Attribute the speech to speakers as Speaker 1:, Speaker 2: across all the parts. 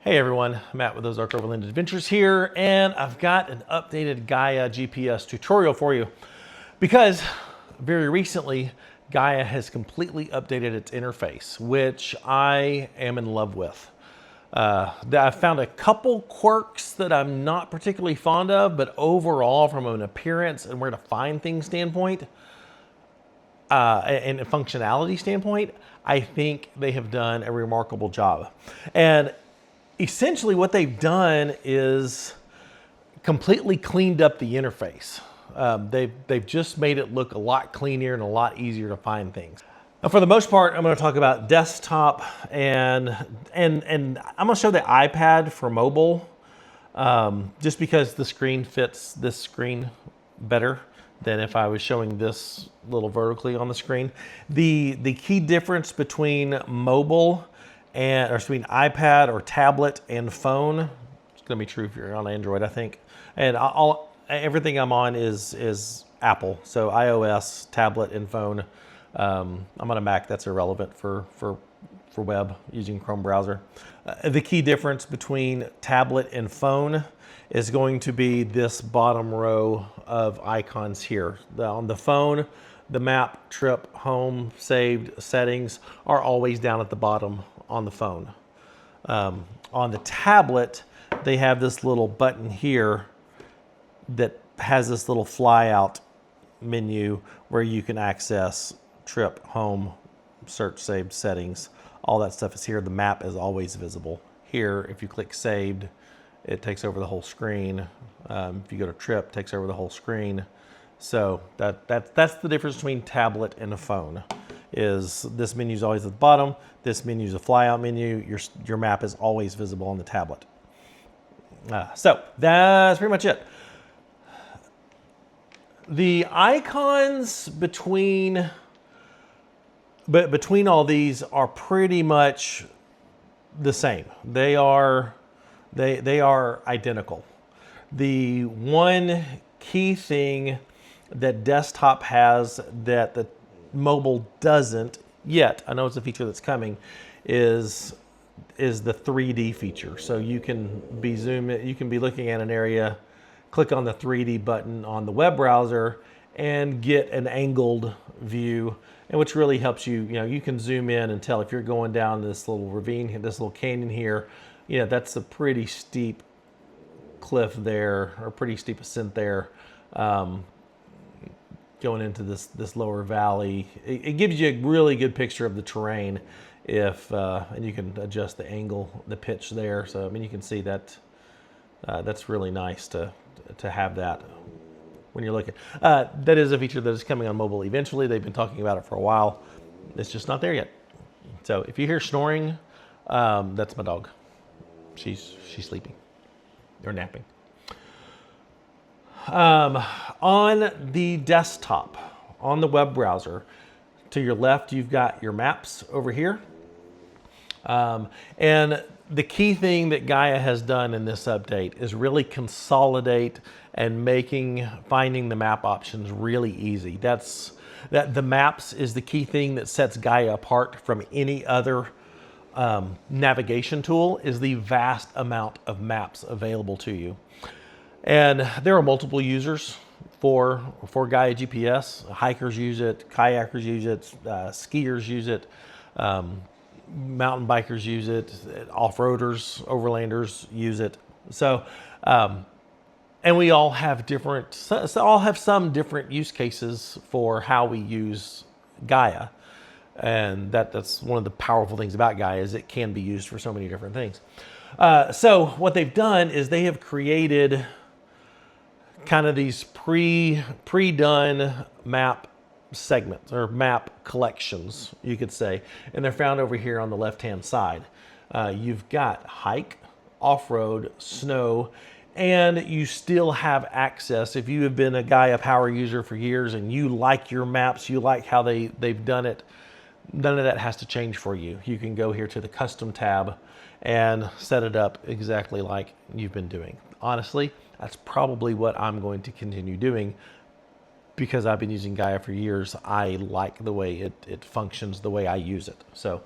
Speaker 1: Hey everyone, Matt with Ozark Overland Adventures here, and I've got an updated Gaia GPS tutorial for you because very recently Gaia has completely updated its interface, which I am in love with. I've found a couple quirks that I'm not particularly fond of, but overall from an appearance and where to find things standpoint, and a functionality standpoint, I think they have done a remarkable job. And essentially what they've done is completely cleaned up the interface. They've just made it look a lot cleaner and a lot easier to find things. Now, for the most part, I'm going to talk about desktop and I'm going to show the iPad for mobile, just because the screen fits this screen better than if I was showing this little vertically on the screen. The key difference between mobile or between iPad or tablet and phone, it's going to be true if you're on Android, I think. And everything I'm on is Apple, so iOS, tablet, and phone. I'm on a Mac. That's irrelevant for web using Chrome browser. The key difference between tablet and phone is going to be this bottom row of icons here. On the phone, the map, trip, home, saved, settings are always down at the bottom on the phone. On the tablet, they have this little button here that has this little fly out menu where you can access trip, home, search, saved, settings. All that stuff is here. The map is always visible. Here, if you click saved, it takes over the whole screen. If you go to trip, it takes over the whole screen. So that's the difference between tablet and a phone. Is this menu is always at the bottom. This menu is a flyout menu. Your map is always visible on the tablet. So that's pretty much it. The icons between all these are pretty much the same. They are identical. The one key thing that desktop has that the mobile doesn't yet, I know it's a feature that's coming, is the 3D feature. So you can be you can be looking at an area, click on the 3D button on the web browser and get an angled view, and which really helps you. You can zoom in and tell if you're going down this little ravine, this little canyon here, that's a pretty steep cliff there, or pretty steep ascent there. Going into this lower valley, it gives you a really good picture of the terrain. And you can adjust the angle, the pitch there. So I mean, you can see that that's really nice to have that when you're looking. That is a feature that is coming on mobile eventually. They've been talking about it for a while. It's just not there yet. So if you hear snoring, that's my dog. She's sleeping or napping. On the desktop, on the web browser, to your left, you've got your maps over here. And the key thing that Gaia has done in this update is really consolidate and finding the map options really easy. The maps is the key thing that sets Gaia apart from any other navigation tool, is the vast amount of maps available to you. And there are multiple users for Gaia GPS. Hikers use it, kayakers use it, skiers use it, mountain bikers use it, off-roaders, overlanders use it. So, and we all have some different use cases for how we use Gaia. And that's one of the powerful things about Gaia, is it can be used for so many different things. So what they've done is they have created kind of these pre-done map segments, or map collections, you could say, and they're found over here on the left-hand side. You've got hike, off-road, snow, and you still have access. If you have been a Gaia Power user for years and you like your maps, you like how they've done it, none of that has to change for you. You can go here to the custom tab and set it up exactly like you've been doing. Honestly, that's probably what I'm going to continue doing, because I've been using Gaia for years. I like the way it functions, the way I use it. So,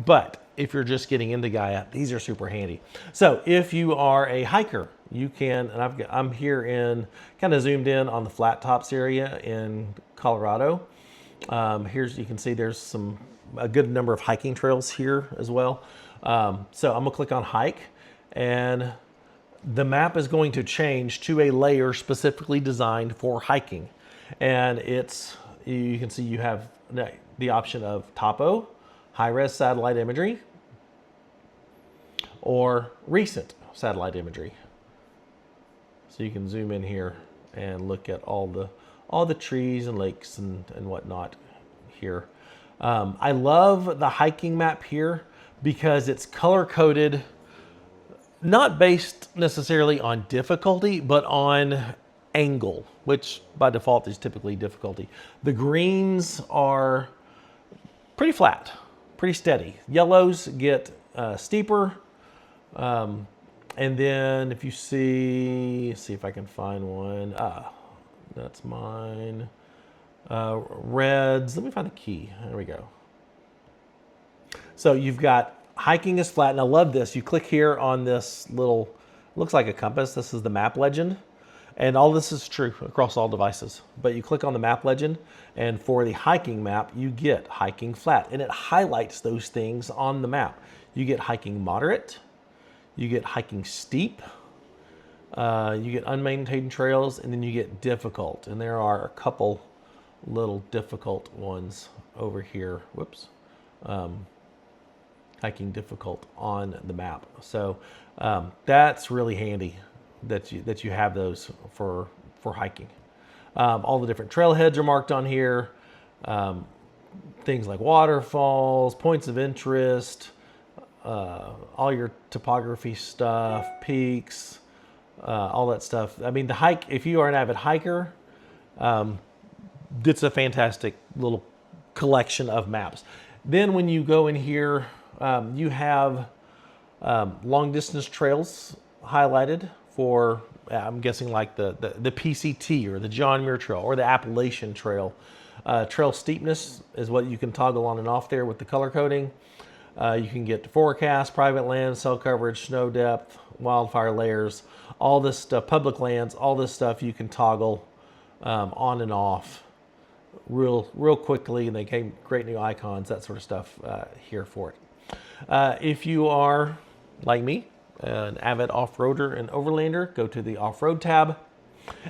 Speaker 1: but if you're just getting into Gaia, these are super handy. So if you are a hiker, you can, and I'm here in, kind of zoomed in on the Flat Tops area in Colorado. You can see there's a good number of hiking trails here as well. So I'm gonna click on hike, and the map is going to change to a layer specifically designed for hiking. And you can see you have the option of topo, high-res satellite imagery, or recent satellite imagery. So you can zoom in here and look at all the trees and lakes and whatnot here. I love the hiking map here because it's color-coded, not based necessarily on difficulty, but on angle, which by default is typically difficulty. The greens are pretty flat, pretty steady. Yellows get steeper. And then if you see if I can find one. That's mine. Reds, let me find the key. There we go. So you've got hiking is flat, and I love this. You click here on this little, looks like a compass. This is the map legend. And all this is true across all devices. But you click on the map legend, and for the hiking map, you get hiking flat. And it highlights those things on the map. You get hiking moderate, you get hiking steep, you get unmaintained trails, and then you get difficult. And there are a couple little difficult ones over here. Whoops. Hiking difficult on the map. So that's really handy that you have those for hiking. All the different trailheads are marked on here. Things like waterfalls, points of interest, all your topography stuff, peaks, all that stuff. I mean, the hike, if you are an avid hiker, it's a fantastic little collection of maps. Then when you go in here, you have long distance trails highlighted for, I'm guessing like the PCT or the John Muir Trail or the Appalachian Trail. Trail steepness is what you can toggle on and off there with the color coding. You can get forecast, private land, cell coverage, snow depth, wildfire layers, all this stuff, public lands, all this stuff you can toggle on and off real quickly, and they came great new icons, that sort of stuff here for it. If you are like me, an avid off-roader and overlander, go to the off-road tab,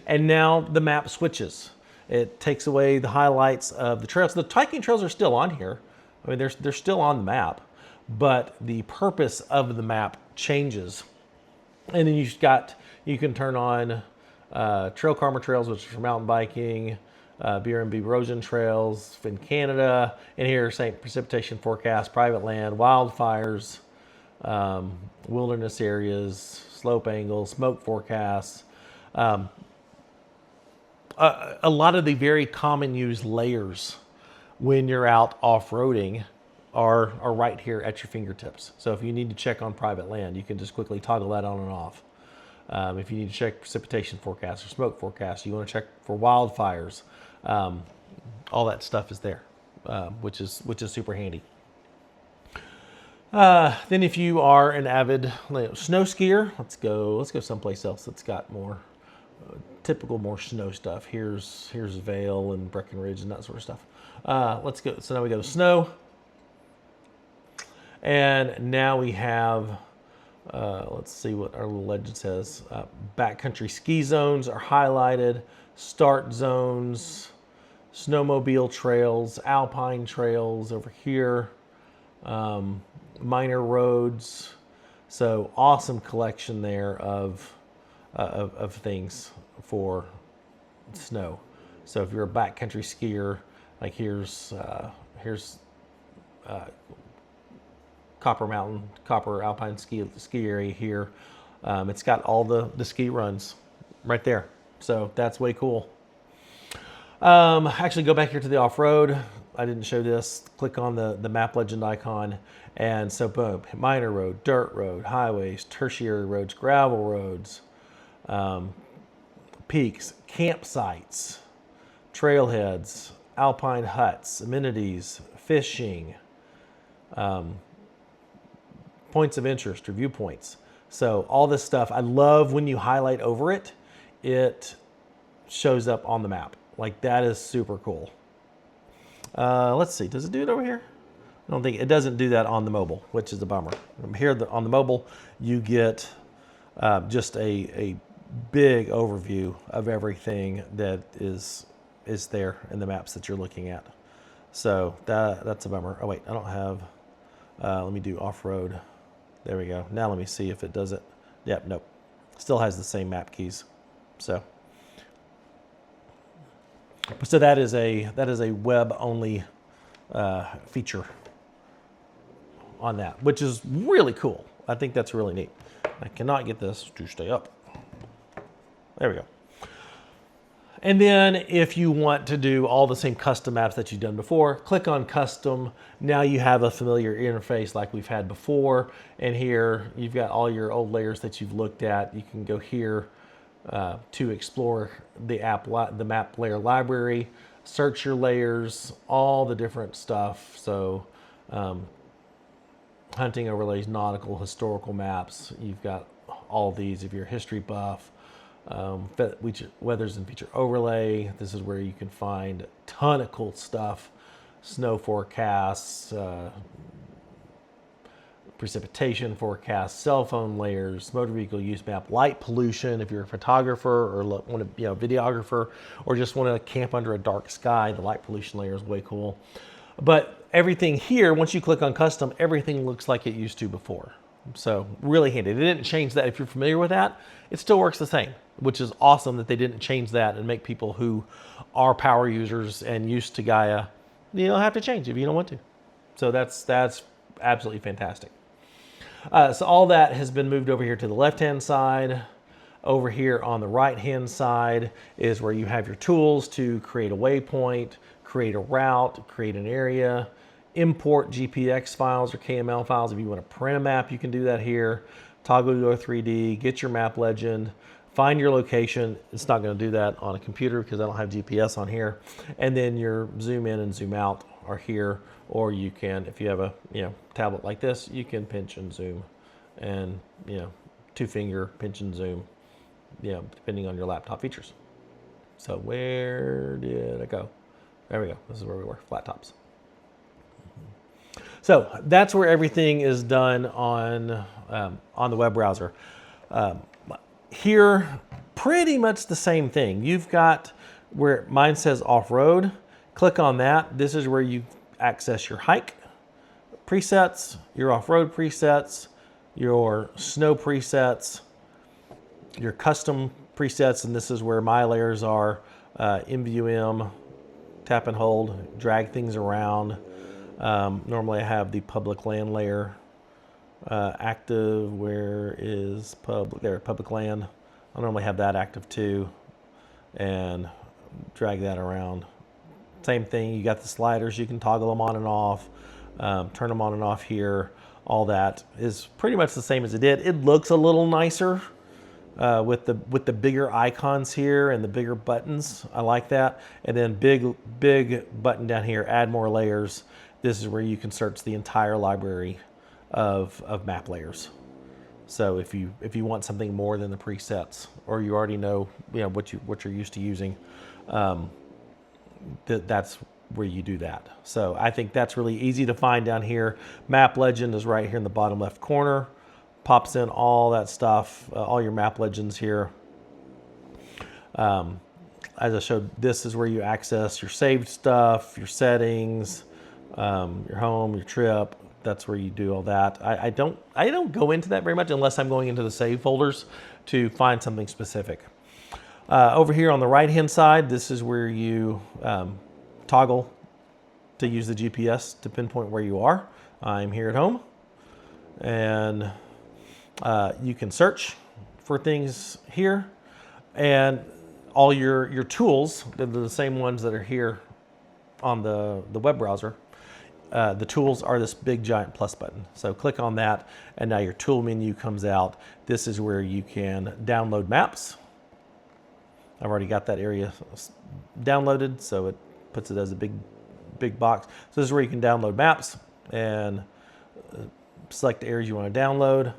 Speaker 1: and now the map switches. It takes away the highlights of the trails. The hiking trails are still on here. I mean, they're still on the map, but the purpose of the map changes. And then you can turn on Trail Karma trails, which is for mountain biking, BRMB erosion trails in Canada, and here St. Precipitation forecast, private land, wildfires, wilderness areas, slope angles, smoke forecasts. A lot of the very common used layers when you're out off-roading are right here at your fingertips. So if you need to check on private land, you can just quickly toggle that on and off. If you need to check precipitation forecast or smoke forecast, you want to check for wildfires, all that stuff is there, which is super handy. Then if you are an avid snow skier, let's go someplace else that's got more typical, more snow stuff. Here's Vail and Breckenridge and that sort of stuff. Let's go. So now we go to snow, and now we have. Let's see what our little legend says. Backcountry ski zones are highlighted. Start zones, snowmobile trails, alpine trails over here. Minor roads. So awesome collection there of things for snow. So if you're a backcountry skier, like here's Copper Alpine ski area here. It's got all the ski runs right there. So that's way cool. Actually, go back here to the off-road. I didn't show this. Click on the map legend icon. And so boom, minor road, dirt road, highways, tertiary roads, gravel roads, peaks, campsites, trailheads, alpine huts, amenities, fishing, points of interest or viewpoints. So all this stuff, I love when you highlight over it, it shows up on the map. Like that is super cool. Let's see, does it do it over here? I don't think it doesn't do that on the mobile, which is a bummer. Here on the mobile, you get just a big overview of everything that is there in the maps that you're looking at. So that's a bummer. Oh wait, I don't have, let me do off-road. There we go. Now let me see if it does it. Yep, nope. Still has the same map keys. So that is a web-only feature on that, which is really cool. I think that's really neat. I cannot get this to stay up. There we go. And then if you want to do all the same custom maps that you've done before, click on custom. Now you have a familiar interface like we've had before. And here you've got all your old layers that you've looked at. You can go here to explore the map layer library, search your layers, all the different stuff. So hunting overlays, nautical, historical maps. You've got all these if you're a history buff. Weathers and feature overlay. This is where you can find a ton of cool stuff. Snow forecasts, precipitation forecasts, cell phone layers, motor vehicle use map, light pollution. If you're a photographer or want to be a videographer or just want to camp under a dark sky, the light pollution layer is way cool. But everything here, once you click on custom, everything looks like it used to before. So really handy. They didn't change that. If you're familiar with that, it still works the same, which is awesome that they didn't change that and make people who are power users and used to Gaia, you don't have to change if you don't want to. So that's absolutely fantastic. So all that has been moved over here to the left-hand side. Over here on the right-hand side is where you have your tools to create a waypoint, create a route, create an area, import GPX files or KML files. If you want to print a map, you can do that here. Toggle your 3D, get your map legend, find your location. It's not going to do that on a computer because I don't have GPS on here. And then your zoom in and zoom out are here, or you can, if you have a tablet like this, you can pinch and zoom, and two-finger pinch and zoom, depending on your laptop features. So where did it go? There we go. This is where we were, flat tops. So that's where everything is done on the web browser. Here, pretty much the same thing. You've got where mine says off-road. Click on that. This is where you access your hike presets, your off-road presets, your snow presets, your custom presets, and this is where my layers are. MVUM, tap and hold, drag things around. Normally I have the public land layer active. Where is public? There, public land. I normally have that active too, and drag that around. Same thing, you got the sliders, you can toggle them on and off, turn them on and off here. All that is pretty much the same as it did. It looks a little nicer with the bigger icons here and the bigger buttons. I like that. And then big button down here, add more layers. This is where you can search the entire library of map layers. So if you want something more than the presets, or you already know what you're used to using, that's where you do that. So I think that's really easy to find down here. Map legend is right here in the bottom left corner. Pops in all that stuff, all your map legends here. As I showed, this is where you access your saved stuff, your settings, your home, your trip. That's where you do all that. I don't go into that very much unless I'm going into the save folders to find something specific. Over here on the right-hand side, this is where you toggle to use the GPS to pinpoint where you are. I'm here at home, and you can search for things here, and all your tools, they're the same ones that are here on the web browser. The tools are this big giant plus button. So click on that, and now your tool menu comes out. This is where you can download maps. I've already got that area downloaded, so it puts it as a big box. So this is where you can download maps and select the areas you want to download,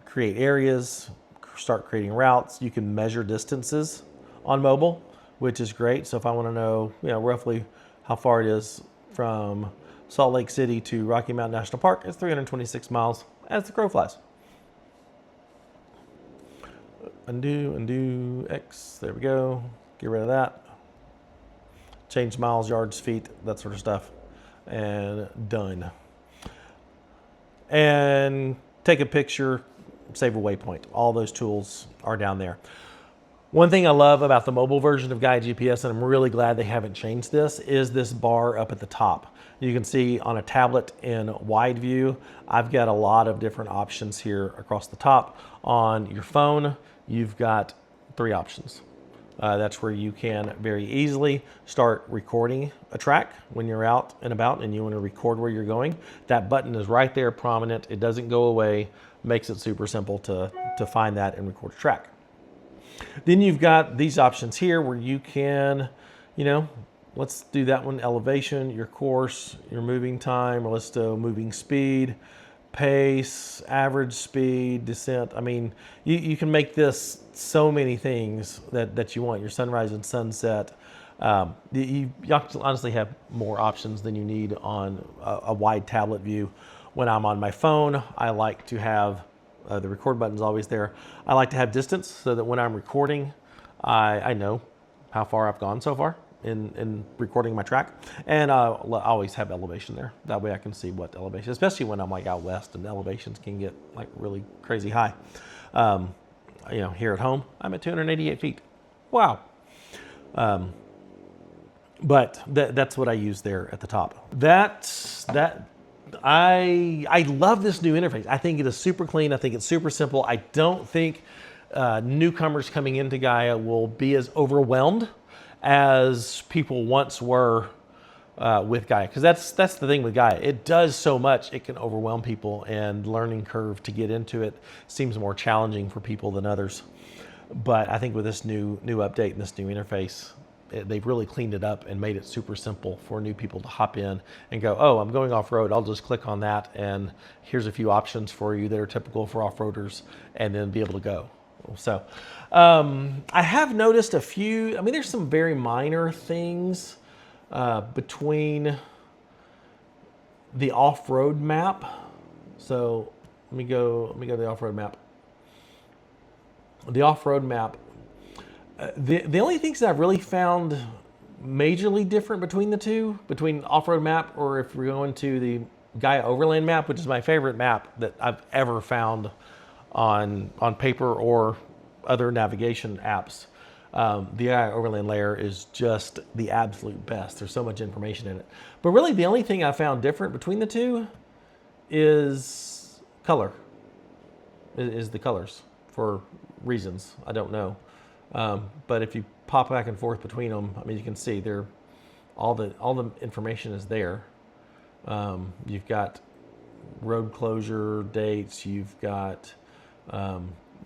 Speaker 1: create areas, start creating routes. You can measure distances on mobile, which is great. So if I want to know, roughly how far it is from Salt Lake City to Rocky Mountain National Park, it's 326 miles as the crow flies. Undo X, there we go. Get rid of that. Change miles, yards, feet, that sort of stuff, and done. And take a picture, save a waypoint. All those tools are down there. One thing I love about the mobile version of Gaia GPS, and I'm really glad they haven't changed this, is this bar up at the top. You can see on a tablet in wide view, I've got a lot of different options here across the top. On your phone, you've got 3 options. That's where you can very easily start recording a track when you're out and about and you want to record where you're going. That button is right there, prominent. It doesn't go away. Makes it super simple to find that and record a track. Then you've got these options here where you can, let's do that one, elevation, your course, your moving time, or let's do moving speed, pace, average speed, descent. I mean, you can make this so many things that you want, your sunrise and sunset. You honestly have more options than you need on a wide tablet view. When I'm on my phone, I like to have the record button's always there. I like to have distance so that when I'm recording, I know how far I've gone so far in recording my track. And I always have elevation there. That way I can see what elevation, especially when I'm like out west and elevations can get like really crazy high. Here at home, I'm at 288 feet. Wow. But that's what I use there at the top. I love this new interface. I think it is super clean. I think it's super simple. I don't think newcomers coming into Gaia will be as overwhelmed as people once were with Gaia. Because that's the thing with Gaia. It does so much, it can overwhelm people, and learning curve to get into it seems more challenging for people than others. But I think with this new update and this new interface, they've really cleaned it up and made it super simple for new people to hop in and go, oh, I'm going off-road. I'll just click on that, and here's a few options for you that are typical for off-roaders, and then be able to go. So I have noticed a few, there's some very minor things between the off-road map. So let me go to the off-road map. The off-road map, the only things that I've really found majorly different between the two, between off-road map, or if we're going to the Gaia Overland map, which is my favorite map that I've ever found on paper or other navigation apps. The Gaia Overland layer is just the absolute best. There's so much information in it. But really the only thing I found different between the two is color, is the colors, for reasons I don't know. But if you pop back and forth between them, you can see all the information is there. You've got road closure dates, you've got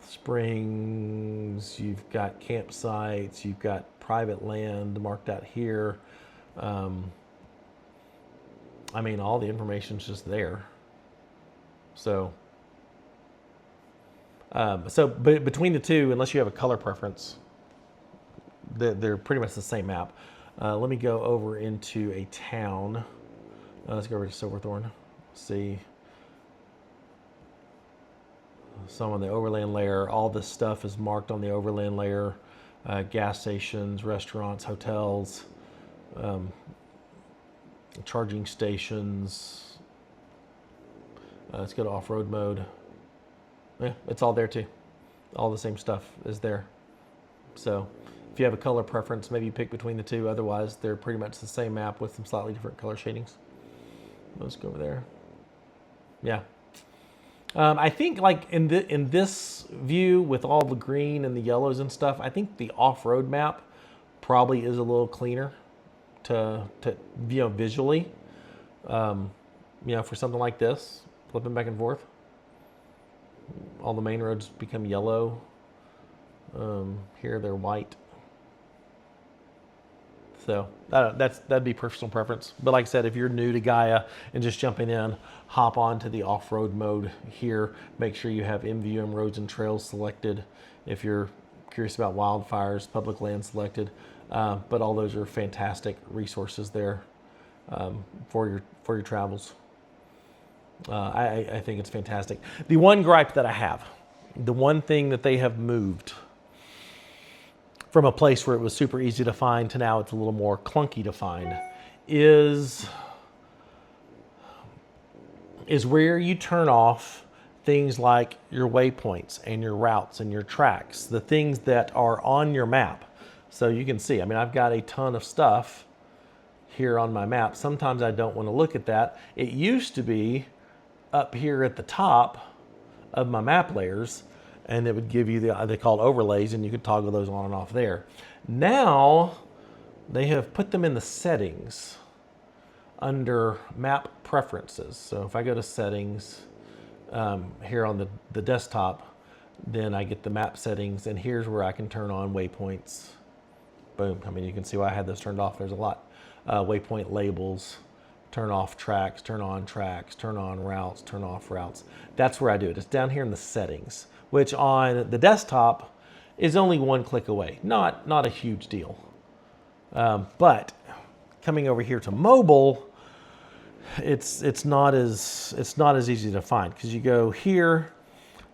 Speaker 1: springs, you've got campsites, you've got private land marked out here. All the information's just there. So between the two, unless you have a color preference, they're pretty much the same map. Let me go over into a town. Let's go over to Silverthorne. See some on the Overland layer. All this stuff is marked on the Overland layer. Gas stations, restaurants, hotels, charging stations. Let's go to off-road mode. Yeah, it's all there too. All the same stuff is there. So if you have a color preference, maybe you pick between the two. Otherwise, they're pretty much the same map with some slightly different color shadings. Let's go over there. Yeah. I think like in this view with all the green and the yellows and stuff, I think the off-road map probably is a little cleaner to visually. For something like this, flipping back and forth. All the main roads become yellow. Here they're white. So that'd be personal preference. But like I said, if you're new to Gaia and just jumping in, hop on to the off-road mode here. Make sure you have MVM roads and trails selected. If you're curious about wildfires, public land selected. But all those are fantastic resources there for your travels. I think it's fantastic. The one gripe that I have, the one thing that they have moved from a place where it was super easy to find to now it's a little more clunky to find, is where you turn off things like your waypoints and your routes and your tracks, the things that are on your map. So you can see, I mean, I've got a ton of stuff here on my map. Sometimes I don't want to look at that. It used to be up here at the top of my map layers, and it would give you they called overlays, and you could toggle those on and off there. Now they have put them in the settings under map preferences. So if I go to settings here on the desktop, then I get the map settings, and here's where I can turn on waypoints. Boom. I mean, you can see why I had those turned off. There's a lot. Waypoint labels, turn off tracks, turn on routes, turn off routes. That's where I do it. It's down here in the settings, which on the desktop is only one click away. Not a huge deal. But coming over here to mobile, it's not as easy to find, because you go here,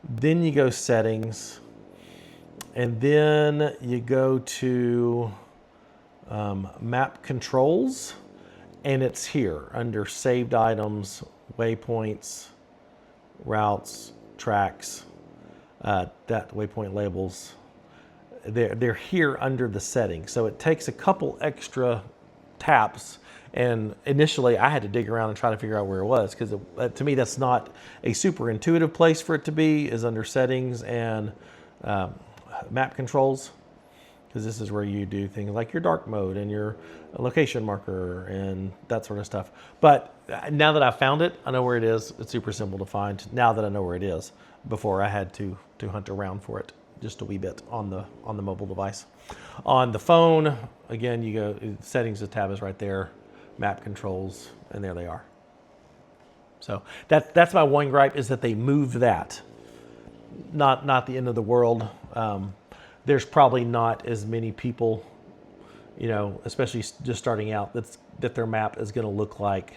Speaker 1: then you go settings, and then you go to map controls, and it's here under saved items, waypoints, routes, tracks, that waypoint labels. They're here under the settings. So it takes a couple extra taps, and initially I had to dig around and try to figure out where it was, because to me that's not a super intuitive place for it to be, is under settings and map controls, because this is where you do things like your dark mode and your location marker and that sort of stuff. But now that I've found it, I know where it is. It's super simple to find now that I know where it is. Before I had to hunt around for it just a wee bit on the mobile device. On the phone, again, you go settings, the tab is right there, map controls, and there they are. So that's my one gripe, is that they moved that. Not the end of the world. There's probably not as many people, especially just starting out, that their map is going to look like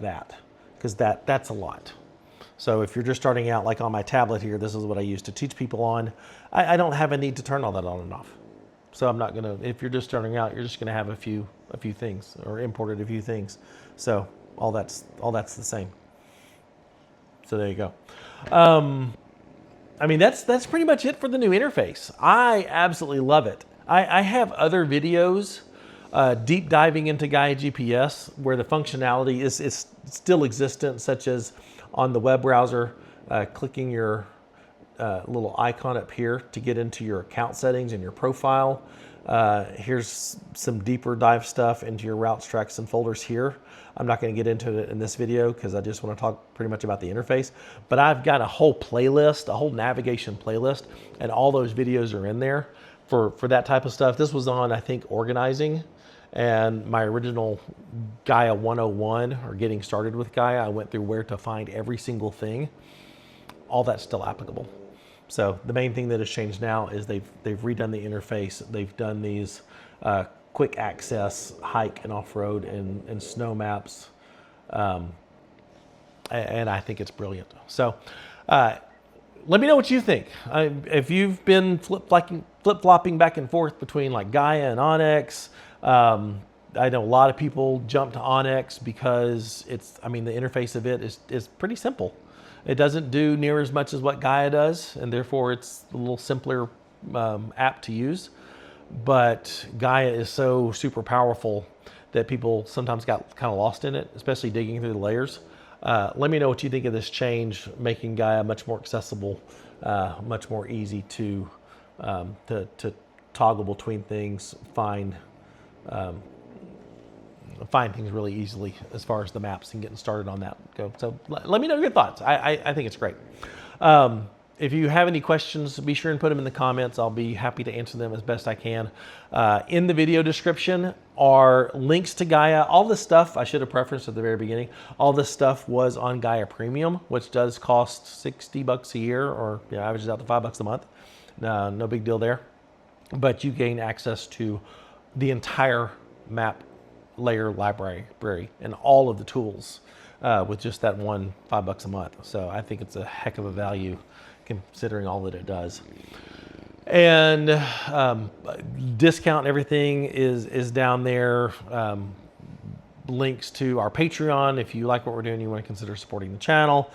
Speaker 1: that, because that's a lot. So if you're just starting out, like on my tablet here, this is what I use to teach people on. I don't have a need to turn all that on and off. So I'm not gonna. If you're just starting out, you're just gonna have a few things, or imported a few things. So all that's the same. So there you go. I mean, that's pretty much it for the new interface. I absolutely love it. I have other videos deep diving into Gaia GPS where the functionality is still existent, such as on the web browser, clicking your little icon up here to get into your account settings and your profile. Here's some deeper dive stuff into your routes, tracks, and folders here. I'm not going to get into it in this video because I just want to talk pretty much about the interface. But I've got a whole playlist, a whole navigation playlist, and all those videos are in there for that type of stuff. This was on, I think, organizing. And my original Gaia 101, or getting started with Gaia, I went through where to find every single thing. All that's still applicable. So the main thing that has changed now is they've redone the interface. They've done these quick access hike and off-road and snow maps. And I think it's brilliant. So let me know what you think. If you've been flip-flopping back and forth between like Gaia and Onyx, I know a lot of people jump to Onyx because the interface of it is pretty simple. It doesn't do near as much as what Gaia does, and therefore it's a little simpler app to use. But Gaia is so super powerful that people sometimes got kind of lost in it, especially digging through the layers. Let me know what you think of this change, making Gaia much more accessible, much more easy to toggle between things, find things really easily as far as the maps and getting started on that go. So let me know your thoughts. I think it's great. if you have any questions, be sure and put them in the comments. I'll be happy to answer them as best I can. In the video description are links to Gaia. All this stuff, I should have preferenced at the very beginning, all this stuff was on Gaia Premium, which does cost $60 a year, or averages out to $5 a month. No big deal there. But you gain access to the entire map layer library and all of the tools with just that one $5 a month. So I think it's a heck of a value considering all that it does. And discount and everything is down there. Links to our Patreon if you like what we're doing, you want to consider supporting the channel.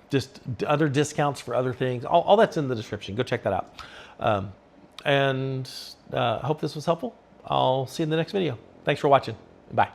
Speaker 1: Just other discounts for other things. All that's in the description. Go check that out. And hope this was helpful. I'll see you in the next video. Thanks for watching. Bye.